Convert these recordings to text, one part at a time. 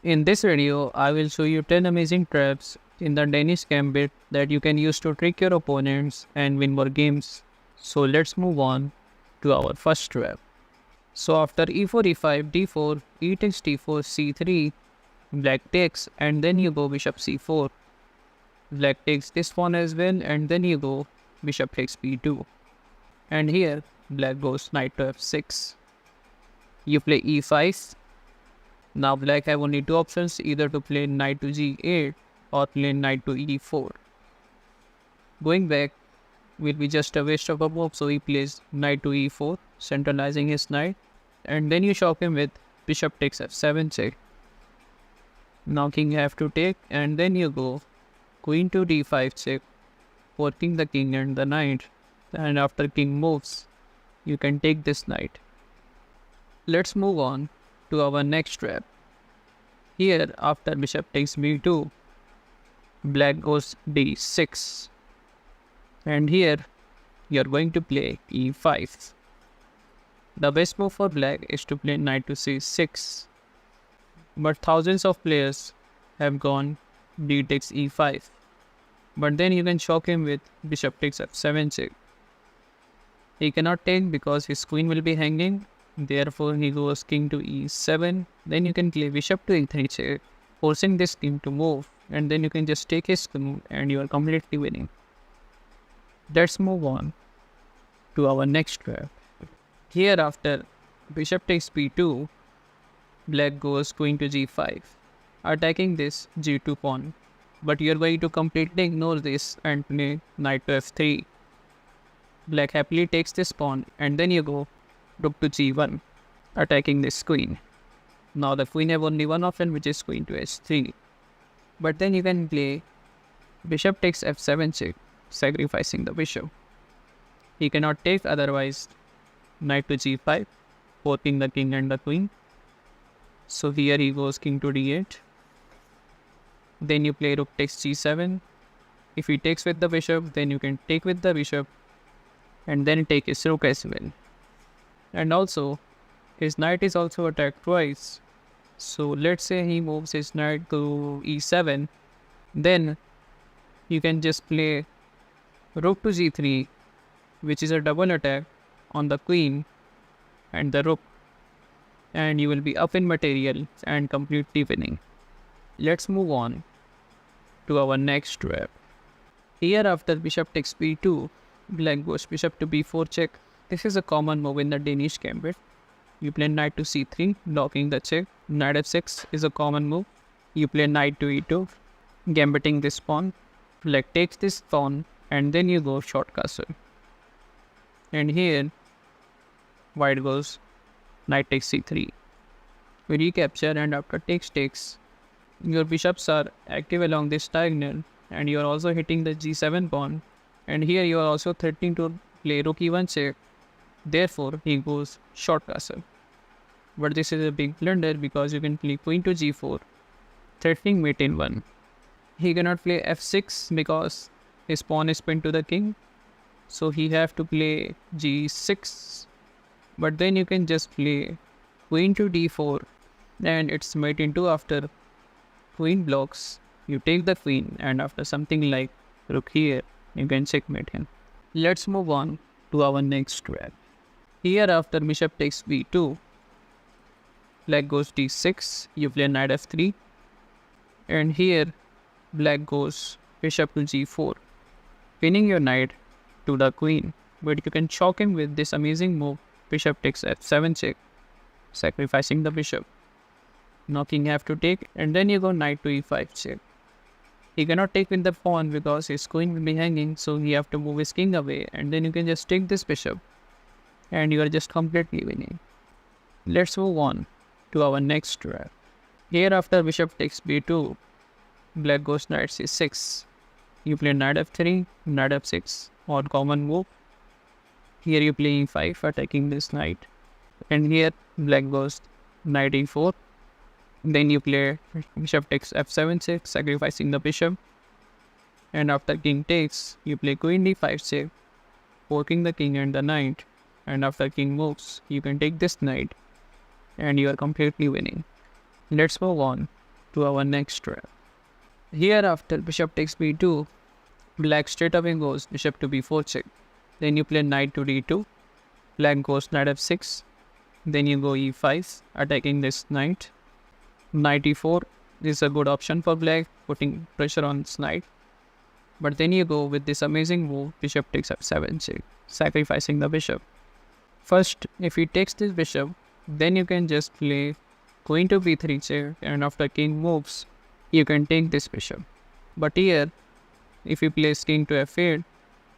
In this video, I will show you 10 amazing traps in the Danish gambit that you can use to trick your opponents and win more games. So let's move on to our first trap. So after e4, e5, d4, e takes d4, c3, black takes, and then you go bishop c4. Black takes this pawn as well, and then you go bishop takes b2. And here black goes knight to f6. You play e5. Now black have only two options, either to play knight to g8 or play knight to e4. Going back will be just a waste of a move, so he plays knight to e4, centralizing his knight, and then you shock him with bishop takes f7 check. Now king have to take, and then you go queen to d5 check, forking the king and the knight, and after king moves, you can take this knight. Let's move on to our next trap. Here after bishop takes b2, black goes d6, and here you are going to play e5. The best move for black is to play knight to c6, but thousands of players have gone d takes e5, but then you can shock him with bishop takes f7 check. He cannot take because his queen will be hanging. Therefore, he goes king to e7. Then you can play bishop to e3 check, forcing this king to move, and then you can just take his queen and you are completely winning. Let's move on to our next trap. Here after bishop takes b2, black goes queen to g5, attacking this g2 pawn. But you are going to completely ignore this and play knight to f3. Black happily takes this pawn, and then you go rook to g1, attacking this queen. Now the queen have only one option, which is queen to h3. But then you can play bishop takes f7 check, sacrificing the bishop. He cannot take, otherwise knight to g5, forking the king and the queen. So here he goes king to d8. Then you play rook takes g7. If he takes with the bishop, then you can take with the bishop and then take his rook as well. And also, his knight is also attacked twice. So let's say he moves his knight to e7. Then you can just play rook to g3, which is a double attack on the queen and the rook. And you will be up in material and completely winning. Let's move on to our next trap. Here after bishop takes b2, black goes bishop to b4 check. This is a common move in the Danish gambit. You play knight to c3, blocking the check. Knight f6 is a common move. You play knight to e2, gambiting this pawn. Black takes this pawn, and then you go short castle. And here, white goes knight takes c3. We recapture, and after takes, your bishops are active along this diagonal, and you are also hitting the g7 pawn. And here you are also threatening to play rook e1 check. Therefore, he goes short castle. But this is a big blunder because you can play queen to g4, threatening mate in 1. He cannot play f6 because his pawn is pinned to the king. So he have to play g6. But then you can just play queen to d4, and it's mate in 2 after queen blocks. You take the queen, and after something like rook here, you can checkmate him. Let's move on to our next trap. Here after bishop takes b2, black goes d6, you play knight f3, and here black goes bishop to g4, pinning your knight to the queen. But you can shock him with this amazing move, bishop takes f7 check, sacrificing the bishop. Now king have to take, and then you go knight to e5 check. He cannot take with the pawn because his queen will be hanging, so he have to move his king away, and then you can just take this bishop, and you are just completely winning. Let's move on to our next trap. Here after bishop takes b2, black goes knight c6. You play knight f3, knight f6, or common move. Here you play e5, attacking this knight, and here black goes knight e4. Then you play bishop takes f7 check, sacrificing the bishop. And after king takes, you play queen d5 check, forking the king and the knight. And after king moves, you can take this knight, and you are completely winning. Let's move on to our next trap. Here after bishop takes b2, black straight away goes bishop to b4 check. Then you play knight to d2, black goes knight f6. Then you go e5, attacking this knight. Knight e4 is a good option for black, putting pressure on its knight. But then you go with this amazing move, bishop takes f7 check, sacrificing the bishop. First, if he takes this bishop, then you can just play queen to b3 check, and after king moves, you can take this bishop. But here, if you place king to f8,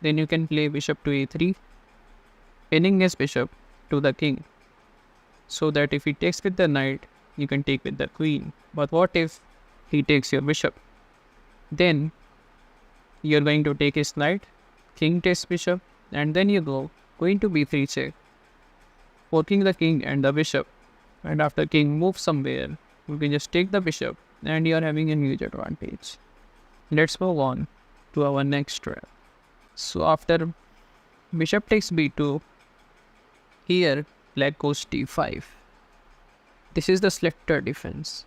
then you can play bishop to a3, pinning his bishop to the king, so that if he takes with the knight, you can take with the queen. But what if he takes your bishop? Then you're going to take his knight, king takes bishop, and then you go queen to b3 check, forking the king and the bishop. And after king moves somewhere, you can just take the bishop and you are having a huge advantage. Let's move on to our next trap. So after bishop takes b2, here black goes d5. This is the selector defense.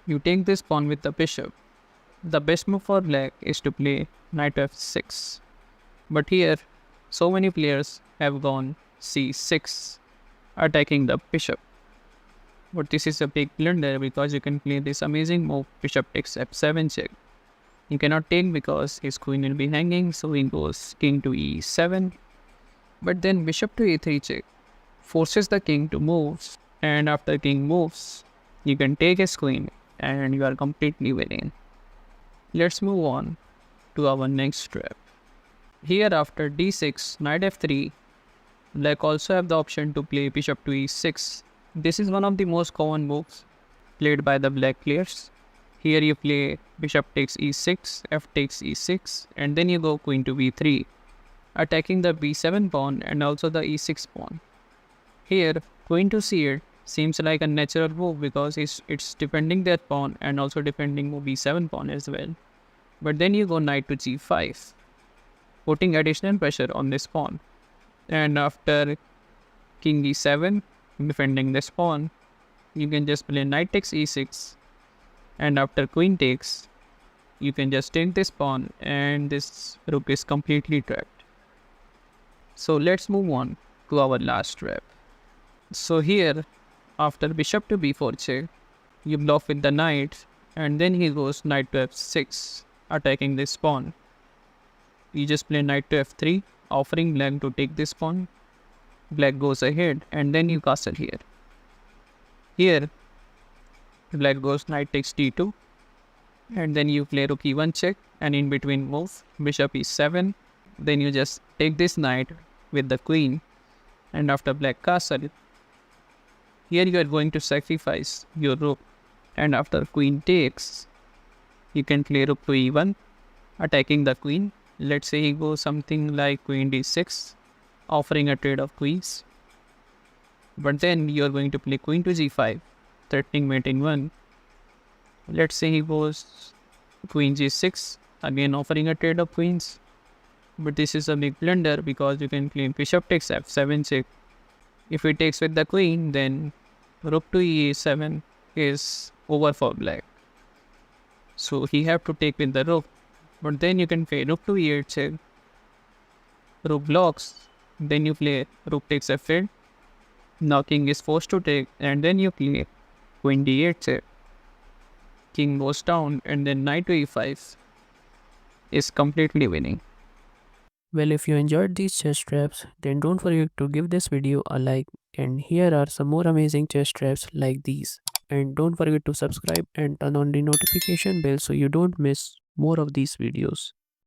You take this pawn with the bishop. The best move for black is to play knight f6. But here, so many players have gone c6, attacking the bishop. But this is a big blunder because you can play this amazing move, bishop takes f7 check. You cannot take because his queen will be hanging, so he goes king to e7. But then bishop to a3 check forces the king to move, and after king moves, you can take his queen and you are completely winning. Let's move on to our next trap. Here after d6, knight f3, black also have the option to play bishop to e6. This is one of the most common moves played by the black players. Here you play bishop takes e6, f takes e6, and then you go queen to b3, attacking the b7 pawn and also the e6 pawn. Here, queen to c8 seems like a natural move because it's defending that pawn and also defending b7 pawn as well. But then you go knight to g5, putting additional pressure on this pawn. And after king e7, defending this pawn, you can just play knight takes e6, and after queen takes, you can just take this pawn and this rook is completely trapped. So let's move on to our last trap. So here, after bishop to b4 check, you block with the knight, and then he goes knight to f6, attacking this pawn. You just play knight to f3, offering black to take this pawn. Black goes ahead, and then you castle here. Here, black goes knight takes d2, and then you play rook e1 check, and in between move bishop e7. Then you just take this knight with the queen, and after black castle, here you are going to sacrifice your rook, and after queen takes, you can play rook to e1, attacking the queen. Let's say he goes something like queen d6, offering a trade of queens. But then you are going to play queen to g5, threatening mate in 1. Let's say he goes queen g6, again offering a trade of queens. But this is a big blunder because you can play bishop takes f7 check. If he takes with the queen, then rook to e7 is over for black. So he have to take with the rook. But then you can play rook to e8 check. Rook blocks. Then you play rook takes f8. Now king is forced to take, and then you play queen d8 check. King goes down, and then knight to e5 is completely winning. Well, if you enjoyed these chess traps, then don't forget to give this video a like, and here are some more amazing chess traps like these. And don't forget to subscribe and turn on the notification bell so you don't miss more of these videos.